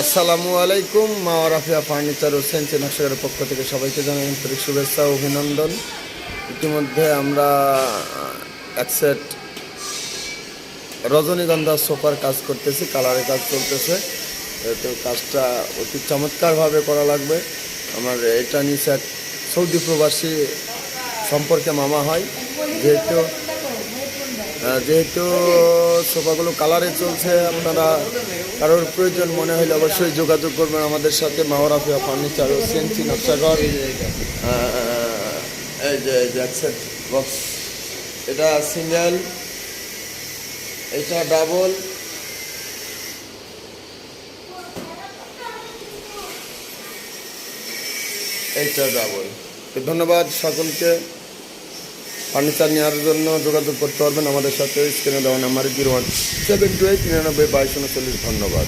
আসসালামু আলাইকুম। মা রাফিয়া ফার্নিচার ও সেন্সি নকশার পক্ষ থেকে সবাইকে জানাই আন্তরিক শুভেচ্ছা ও অভিনন্দন। ইতিমধ্যে আমরা এক সেট রজনীগন্ধা সোফার কাজ করতেছি, কালারের কাজ চলতেছে। তো কাজটা অতি চমৎকারভাবে করা লাগবে। আমার এটা নিচে এক সৌদি প্রবাসী সম্পর্কে মামা হয়। যেহেতু যেহেতু সোফাগুলো কালারে চলছে, আপনারা কারোর প্রয়োজন মনে হলে অবশ্যই যোগাযোগ করবেন আমাদের সাথে। মাওরাফিয়া ফার্নিচার ও সেন্সি নকশাঘর। এই যে জ্যাকসেট বক্স, এটা সিঙ্গেল, এটা ডাবল, এইটা ডাবল। ধন্যবাদ সকলকে। ফার্নিচার নেওয়ার জন্য যোগাযোগ করতে পারবেন আমাদের সাথে। স্ক্রিনে দেওয়া নাম্বার 01-728-99-2239। ধন্যবাদ।